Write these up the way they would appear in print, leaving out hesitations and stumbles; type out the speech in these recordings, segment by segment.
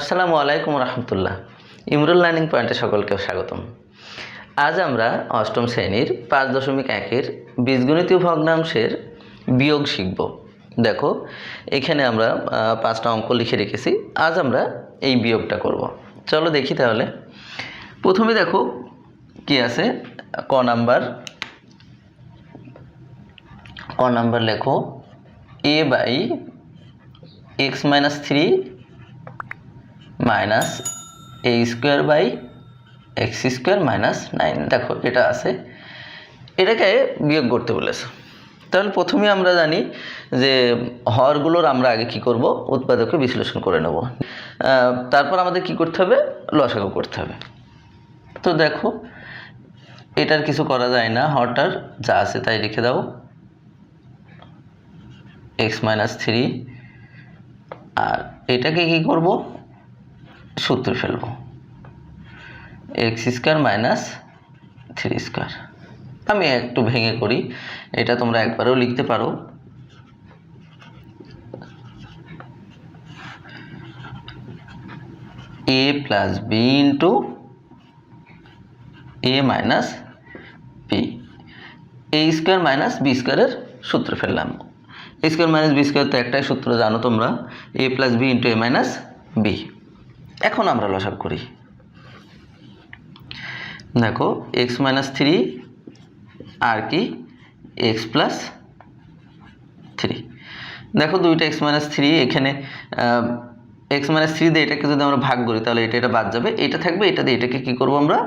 আসসালামু আলাইকুম রহমতুল্লাহ। ইমরুল লার্নিং পয়েন্টে সকলকে স্বাগতম। আজ আমরা অষ্টম শ্রেণীর 5.1-এর বীজগণিতীয় ভগ্নাংশের বিয়োগ শিখব। দেখো এখানে আমরা 5টা অঙ্ক লিখে রেখেছি। আজ আমরা এই বিয়োগটা করব। চলো দেখি তাহলে। প্রথমে দেখো কি আছে, ক নাম্বার লেখো a by x minus 3 minus a square by x square minus 9। দেখো এটা আছে, এটাকে বিয়োগ করতে বলেছে। তাহলে প্রথমে আমরা জানি যে হরগুলোর আমরা আগে কি করব, উৎপাদকে বিশ্লেষণ করে নেব। তারপর আমাদের কি করতে হবে, লসাগু করতে হবে। তো দেখো এটার কিছু করা যায় না, হরটার যা আছে তাই লিখে দাও, x মাইনাস 3, আর এটাকে কি করব, সূত্রে ফেলবো, x স্কোয়ার মাইনাস 3 স্কোয়ার। আমি একটু ভেঙে করি, এটা তোমরা একবারেও লিখতে পারো। a plus b into a minus b, a square minus b স্কোয়ারের সূত্র ফেললাম। a square minus b square তো একটাই সূত্র জানো তোমরা, a plus b into a minus b. এখন আমরা লসাগু করি। দেখো x মাইনাস 3 আর কি x প্লাস 3। দেখো দুইটা x মাইনাস 3, এখানে x মাইনাস 3 দিয়ে এটাকে যদি আমরা ভাগ করি তাহলে এটা বাদ যাবে, এটা থাকবে, এটা দিয়ে এটাকে কি করব, আমরা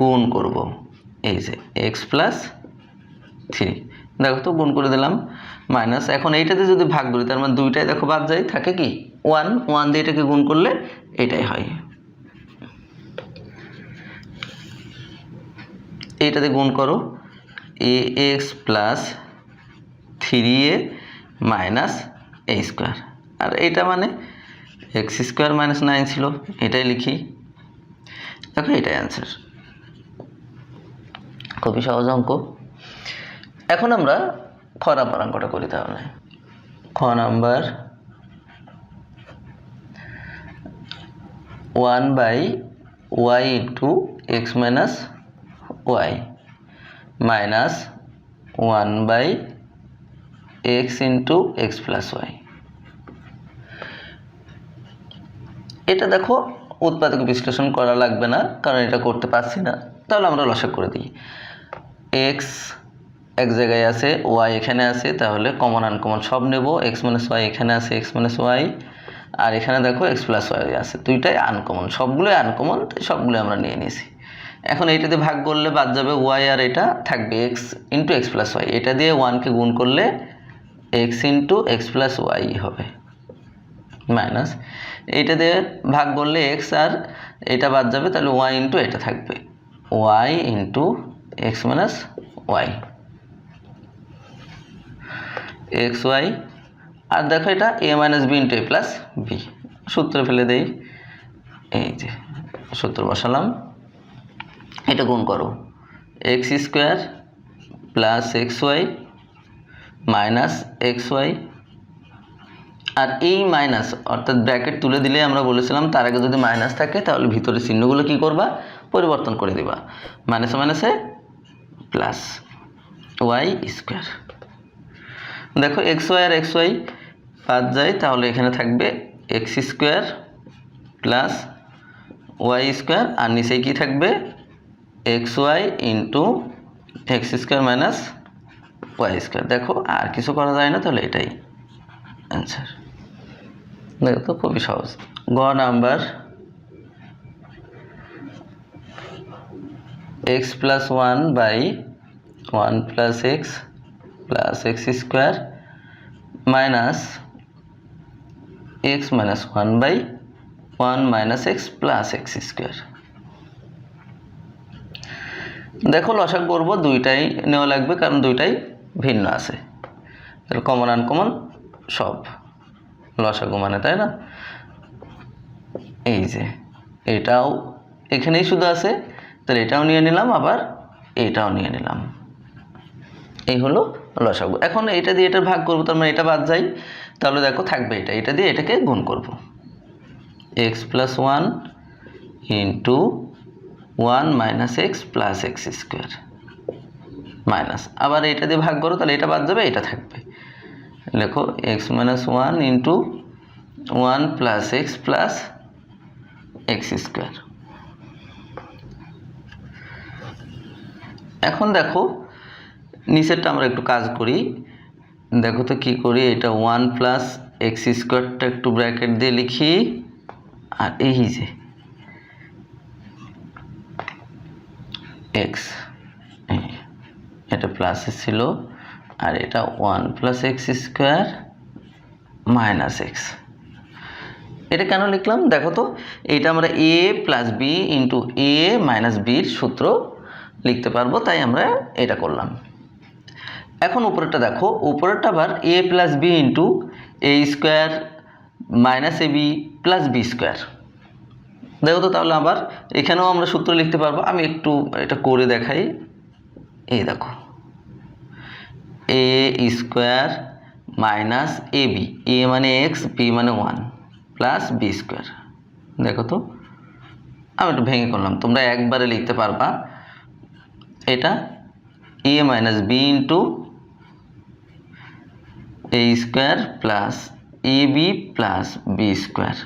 গুণ করব। এই যে x প্লাস 3, দেখো তো গুণ করে দিলাম, মাইনাস। এখন এইটাতে যদি ভাগ করি তার মানে দুইটাই দেখো বাদ যায়, থাকে কি 1 দিয়ে এটাকে গুণ করলে এটাই হয়। এইটাতে গুণ করো, ax plus 3a minus a square, আর এটা মানে x স্কোয়ার মাইনাস 9 ছিল, এটাই লিখি। দেখো এটাই অ্যান্সার, খুবই সহজ অঙ্ক। এখন আমরা খ নাম্বার অঙ্কটা করি। তাহলে খ number 1 by y into x minus y minus 1 by x into x plus y। এটা দেখো উৎপাদক বিশ্লেষণ করা লাগবে না, কারণ এটা করতে পারছি না। তাহলে আমরা লসাগু করে দিই। x এক জায়গায় আছে, y এখানে আছে, তাহলে কমন আনকমন সব নেব। x মাইনাস y এখানে আছে, x মাইনাস y, আর এখানে দেখো x প্লাস y আছে, দুইটাই আনকমন, সবগুলোই আনকমন, সবগুলো আমরা নিয়ে নিয়েছি। এখন এইটাতে ভাগ করলে বাদ যাবে y, আর এটা থাকবে x into x plus y। এটা দিয়ে 1কে গুণ করলে x into x plus y হবে, মাইনাস এইটা দিয়ে ভাগ করলে x, আর এটা বাদ যাবে, তাহলে y ইন্টু এটা থাকবে y into x minus y x y, আর দেখো এটা a minus b into a plus b. সূত্র ফেলে দেই, এই যে সূত্র বসালাম, এটা গুণ করো, x square plus x y minus x y, আর এই মাইনাস অর্থাৎ ব্র্যাকেট তুলে দিলে আমরা বলেছিলাম তার আগে যদি মাইনাস থাকে তাহলে ভিতরে চিহ্নগুলো কি করবা, পরিবর্তন করে দিবা, মাইনাসে মাইনাসে প্লাস ওয়াই স্কোয়ার। দেখো এক্স ওয়াই আর এক্স ওয়াই বাদ যায়, তাহলে এখানে থাকবে x square plus y square, আর নিচে কি থাকবে x y into x square minus y square. দেখো আর কিছু করা যায় না, তাহলে এটাই অ্যান্সার। দেখো তো খুবই সহজ। গ number x plus 1 by 1 plus x plus x square minus x minus 1 by 1 minus x plus x square. দেখো লসাগু করবো, দুইটাই নেওয়া লাগবে কারণ দুইটাই ভিন্ন আছে, তাহলে কমন আনকমন সব লসাগু মানে, তাই না? এই যে এটাও এখানেই শুধু আছে, তাহলে এটাও নিয়ে নিলাম, আবার এটাও নিয়ে নিলাম, এই হলো লসাগু। এখন এটা দিয়ে এটা ভাগ করবো, তার মানে এটা বাদ যায়, তাহলে দেখো থাকবে এটা, এটা দিয়ে এটাকে গুণ করব, x plus one into one minus x plus x square minus, আবার এটা দিয়ে ভাগ করো তাহলে এটা বাদ যাবে, এটা থাকবে। লেখো x minus one into one plus x plus x square. এখন দেখো নিচেরটা আমরা একটু কাজ করি, দেখো তো কী করি। এটা ওয়ান প্লাস এক্স স্কোয়ারটা একটু ব্র্যাকেট দিয়ে লিখি, আর এই যে এক্স, এটা প্লাসে ছিল, আর এটা one plus x square minus x. এটা কেন লিখলাম দেখো তো, এটা আমরা এ plus b into a minus বির সূত্র লিখতে পারবো, তাই আমরা এটা করলাম। এখন উপরেরটা দেখো, উপরেরটা আবার এ প্লাস বি ইন্টু এ স্কোয়ার মাইনাস এ বি প্লাস বি স্কোয়ার। দেখো তো তাহলে আবার এখানেও আমরা সূত্র লিখতে পারবো। আমি একটু এটা করে দেখাই। এই দেখো a square minus A B, এ মানে এক্স, বি মানে ওয়ান, প্লাস বি স্কোয়ার। দেখো তো আমি একটু ভেঙে করলাম, তোমরা একবারে লিখতে পারবা। এটা এ মাইনাস বি ইন্টু এ স্কোয়ার প্লাস এ বি প্লাস বি স্কোয়ার।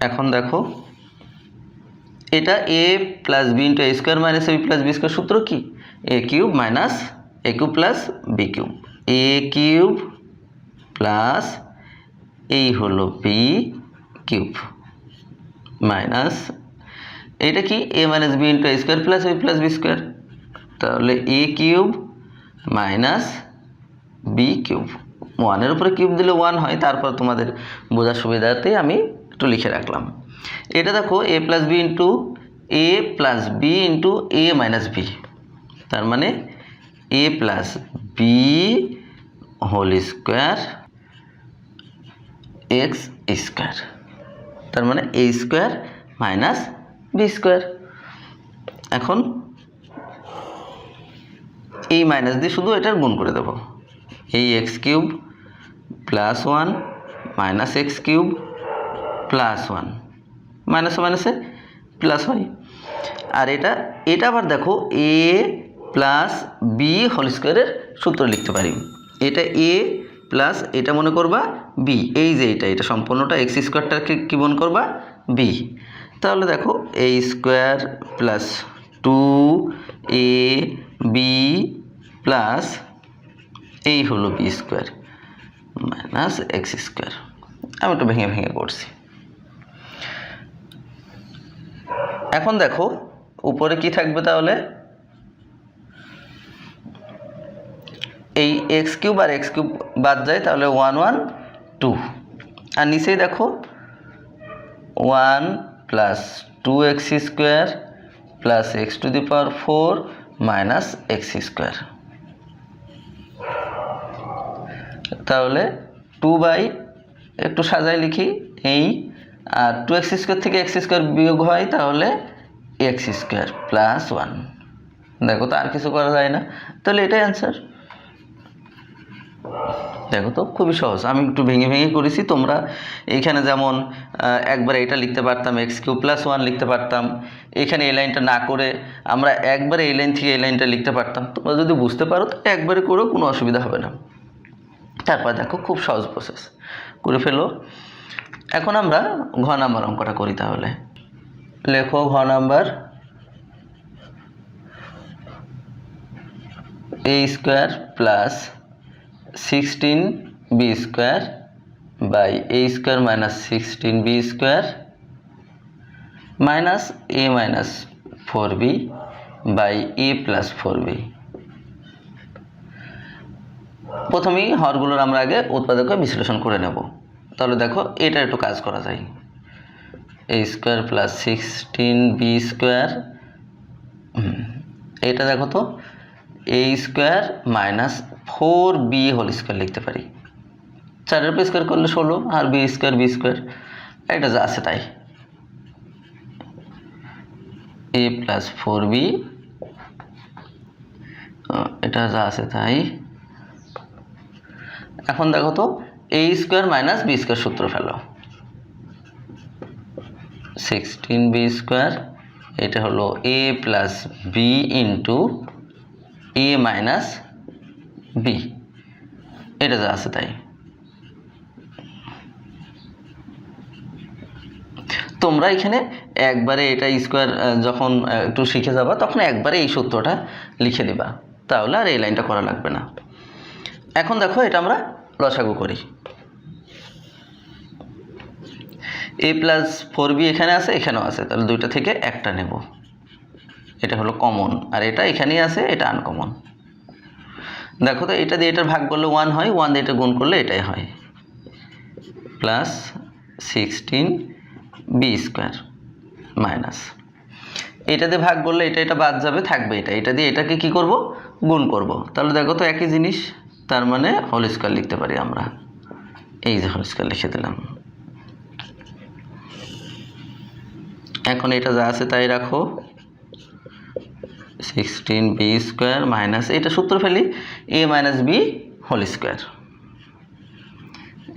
এখন দেখো এটা এ প্লাস বি ইন্টু এ স্কোয়ার মাইনাস এ বি প্লাস বি স্কোয়ার সূত্র কি, এ কিউব মাইনাস এ কিউব প্লাস বি কিউব, এ কিউব প্লাস এই হলো বি কিউব মাইনাস এটা কি এ মাইনাস বি ইন্টু এ square plus এ plus b square, তাহলে এ কিউব মাইনাস বি কিউব। ওয়ানের উপরে cube দিলে ওয়ান হয়, তারপর তোমাদের বোঝার সুবিধাতে আমি একটু লিখে রাখলাম। এটা দেখো a plus b into a plus b into a minus b, তার মানে a plus b whole square x square, তার মানে a square minus b square. এখন এই মাইনাস দিয়ে শুধু এটার গুণ করে দেবো, এই x cube plus one minus x cube plus one, মাইনাসে মাইনাসে প্লাস হয়। আর এটা আবার দেখো এ প্লাস বি হোল স্কোয়ারের সূত্র লিখতে পারি। এটা এ প্লাস এটা মনে করবা বি, এই যে এটা সম্পূর্ণটা এক্স স্কোয়ারটাকে কী মনে করবা বি, তাহলে দেখো a square plus two a b plus এই হলো b square minus x square. আমি একটু ভেঙে ভেঙে করছি। এখন দেখো উপরে কি থাকবে, তাহলে এই এক্স কিউব আর এক্স কিউব বাদ যায়, তাহলে ওয়ান ওয়ান টু, আর নিচেই দেখো one plus two x square plus x to the power four minus x square. তাহলে টু বাই একটু সাজায় লিখি এই, আর টু এক্স স্কোয়ার থেকে এক্স স্কোয়ার বিয়োগ হয়, তাহলে এক্স স্কোয়ার প্লাস ওয়ান। দেখো তো আর কিছু করা যায় না, তাহলে এটাই অ্যান্সার। দেখো তো খুবই সহজ, আমি একটু ভেঙে ভেঙে করেছি। তোমরা এইখানে যেমন একবার এটা লিখতে পারতাম, এক্স কিউব প্লাস ওয়ান লিখতে পারতাম, এখানে এই লাইনটা না করে আমরা একবারে এই লাইন থেকে এই লাইনটা লিখতে পারতাম। তোমরা যদি বুঝতে পারো তো একবারে করেও কোনো অসুবিধা হবে না। তারপর দেখো খুব সহজ প্রসেস করে ফেলো। এখন আমরা ঘ নাম্বার অঙ্কটা করি। তাহলে লেখো ঘ number, a square plus 16b square by a square minus 16b square minus a minus 4b by a plus 4b। প্রথমেই হরগুলোর আমরা আগে উৎপাদকে বিশ্লেষণ করে নেব। তাহলে দেখো এটা একটু কাজ করা যায়। এ স্কোয়ার প্লাস 16b স্কোয়ার, এটা দেখো তো a square minus 4b whole square লিখতে পারি। 4-এর উপর স্কোয়ার করলে 16, আর বি স্কোয়ার এটা যা আছে তাই, এ প্লাস 4b এটা যা আছে তাই। এখন দেখো তো a square minus b square সূত্র ফেলো। 16b স্কোয়ার, এটা হলো a plus b into a minus b, এটা যা আছে তাই। তোমরা এখানে একবারে এটা স্কোয়ার যখন একটু শিখে যাবা তখন একবারে এই সূত্রটা লিখে দিবা, তাহলে আর এই লাইনটা করা লাগবে না। এখন দেখো এটা আমরা লসাগু করি। a প্লাস 4b এখানে আছে, এখানেও আছে, তাহলে দুইটা থেকে একটা নেব, এটা হলো কমন, আর এটা এখানেই আছে, এটা আনকমন। দেখো তো এটা দিয়ে এটার ভাগ করলে 1 হয়, 1 দিয়ে এটা গুণ করলে এটাই হয়, প্লাস 16b স্কোয়ার মাইনাস, এটা দিয়ে ভাগ করলে এটা বাদ যাবে, থাকবে এটা দিয়ে এটাকে কি করব, গুণ করব। তাহলে দেখো তো একই জিনিস, তার মানে হোল স্কোয়ার লিখতে পারি আমরা, এই যে হোল স্কোয়ার লিখে দিলাম। এখন এটা যা আছে তাই রাখো, 16b স্কোয়ার মাইনাস, এটা সূত্র ফেলি, a minus b whole square,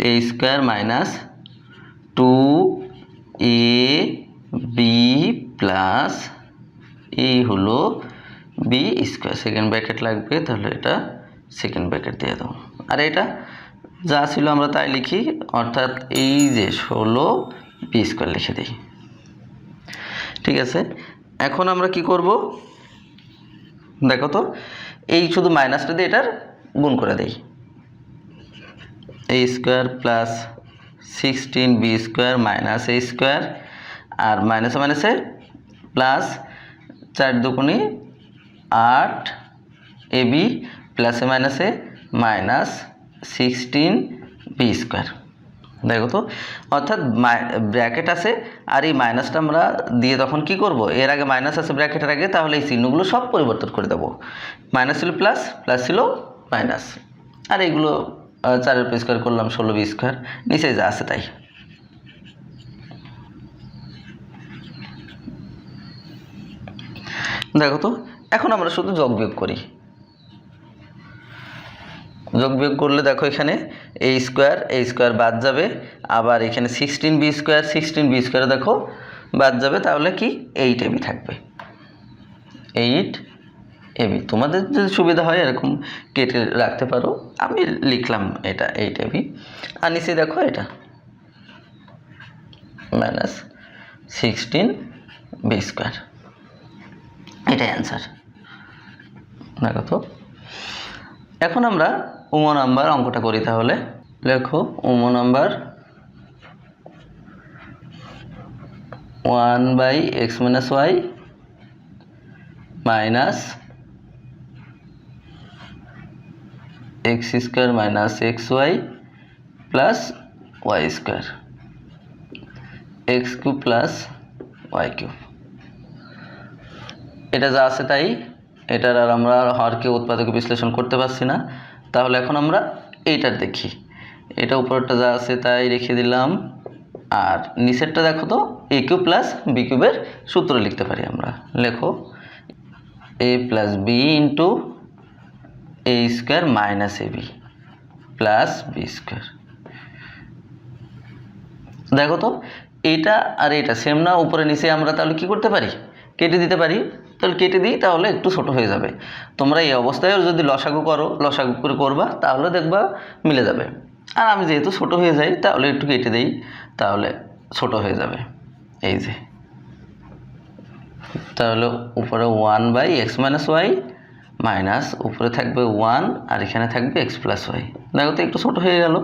a square minus 2ab plus এই হলো বি স্কোয়ার, সেকেন্ড ব্র্যাকেট লাগবে, তাহলে এটা সেকেন্ড ব্র্যাকেট দিয়ে দাও। আর এটা যা ছিল আমরা তাই লিখি, অর্থাৎ এই যে 16b স্কোয়ার লিখে দিই। ঠিক আছে, এখন আমরা কি করব, দেখো তো এই শুধু মাইনাসটা দিয়ে এটার গুণ করে দেই, a square plus 16b square minus a square, আর মাইনাসে মাইনাসে প্লাস 4 দুগুণে 8 ab প্লাসে মাইনাসে মাইনাস 16b স্কোয়ার। দেখো তো, অর্থাৎ ব্র্যাকেট আছে আর এই মাইনাসটা আমরা দিয়ে তখন কি করব, এর আগে মাইনাস আছে ব্র্যাকেটের আগে, তাহলে এই চিহ্নগুলো সব পরিবর্তন করে দেবো, মাইনাস ছিল প্লাস, প্লাস ছিল মাইনাস, আর এইগুলো 4 স্কোয়ার করলাম 16b স্কোয়ার, নিচে যা আছে তাই। দেখো তো এখন আমরা শুধু যোগ বিয়োগ করি, যোগ বিয়োগ করলে দেখো এখানে a স্কোয়ার বাদ যাবে, আবার এখানে 16b স্কোয়ার দেখো বাদ যাবে, তাহলে কি 8ab থাকবে, 8ab। তোমাদের যদি সুবিধা হয় এরকম কেটে রাখতে পারো, আমি লিখলাম এটা 8ab, আর নিচে দেখো এটা মাইনাস 16b স্কোয়ার, এটাই অ্যান্সার। দেখো তো এখন আমরা উমো নাম্বার অঙ্কটা করি, তাহলে লেখো উমো number 1/x - y minus x square minus xy plus y square, x cube plus y cube, এটা যা আছে তাই, এটার আর আমরা হরকে উৎপাদকে বিশ্লেষণ করতে পারছি না, তাহলে এখন আমরা এইটার দেখি, এটা উপরেরটা যা আছে তাই রেখে দিলাম, আর নিচেরটা দেখো তো a কিউব প্লাস বি কিউবের সূত্র লিখতে পারি আমরা, লেখো a plus b into a square minus ab plus b square. দেখো তো এটা আর এটা সেম না, উপরে নিচে আমরা তাহলে কি করতে পারি, কেটে দিতে পারি, তাহলে কেটে দিই, তাহলে একটু ছোট হয়ে যাবে। তোমরা এই অবস্থায় যদি লসাগু করো, লসাগু করে করবা, তাহলে দেখবা মিলে যাবে, আর আমি যেহেতু ছোট হয়ে যাই তাহলে একটু কেটে দিই, তাহলে ছোট হয়ে যাবে, এই যে, তাহলে উপরে 1/x - y মাইনাস উপরে থাকবে 1 আর এখানে থাকবে x + y। দেখো তো একটু ছোট হয়ে গেল,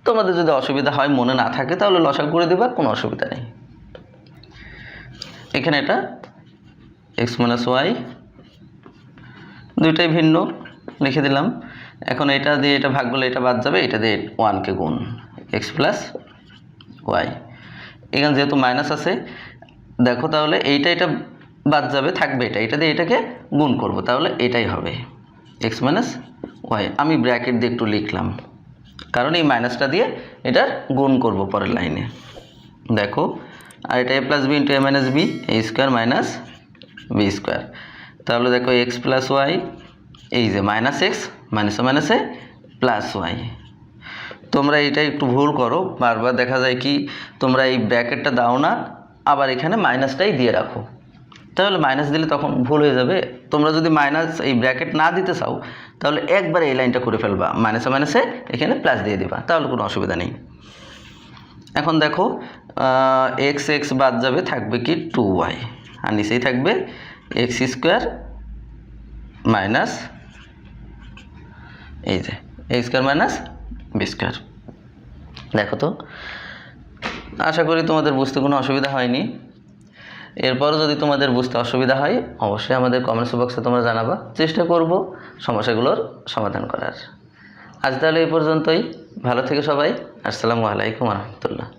তোমাদের যদি অসুবিধা হয়, মনে না থাকে, তাহলে লসাগু করে দেবা, কোনো অসুবিধা নেই। এখানে এটা x - y দুইটাই ভিন্ন লিখে দিলাম, এখন এটা দিয়ে এটা ভাগ করলে এটা বাদ যাবে, এটা দিয়ে 1কে গুণ x + y, এখানে যেহেতু মাইনাস আছে দেখো, তাহলে এটা বাদ যাবে, থাকবে এটা দিয়ে এটাকে গুণ করব, তাহলে এটাই হবে x - y। আমি ব্র্যাকেট দিয়ে একটু লিখলাম, কারণ এই মাইনাসটা দিয়ে এটার গুণ করব পরের লাইনে। দেখো, আর এটা a + b * a - b, a square minus b square, তাহলে দেখো x + y, এই যে মাইনাস x মাইনাসে মাইনাসে প্লাস y। তোমরা এটা একটু ভুল করো, বারবার দেখা যায় কি তোমরা এই ব্র্যাকেটটা দাও না, আবার এখানে মাইনাসটাই দিয়ে রাখো। তাহলে মাইনাস দিলে তখন ভুল হয়ে যাবে। তোমরা যদি মাইনাস এই ব্র্যাকেট না দিতে চাও তাহলে একবারে এই লাইনটা করে ফেলবা, মাইনাসে মাইনাসে এখানে প্লাস দিয়ে দিবা, তাহলে কোনো অসুবিধা নেই। এখন দেখো এক্স এক্স বাদ যাবে, থাকবে কি 2y, আর নিচেই থাকবে এক্স স্কোয়ার মাইনাস এই যে x square minus b square. দেখো তো, আশা করি তোমাদের বুঝতে কোনো অসুবিধা হয়নি। এরপরও যদি তোমাদের বুঝতে অসুবিধা হয় অবশ্যই আমাদের কমেন্টস বক্সে তোমরা জানাবা, চেষ্টা করব সমস্যাগুলোর সমাধান করার। আজ তাহলে এই পর্যন্তই, ভালো থেকে সবাই। আসসালামু আলাইকুম রহমতুল্লাহ।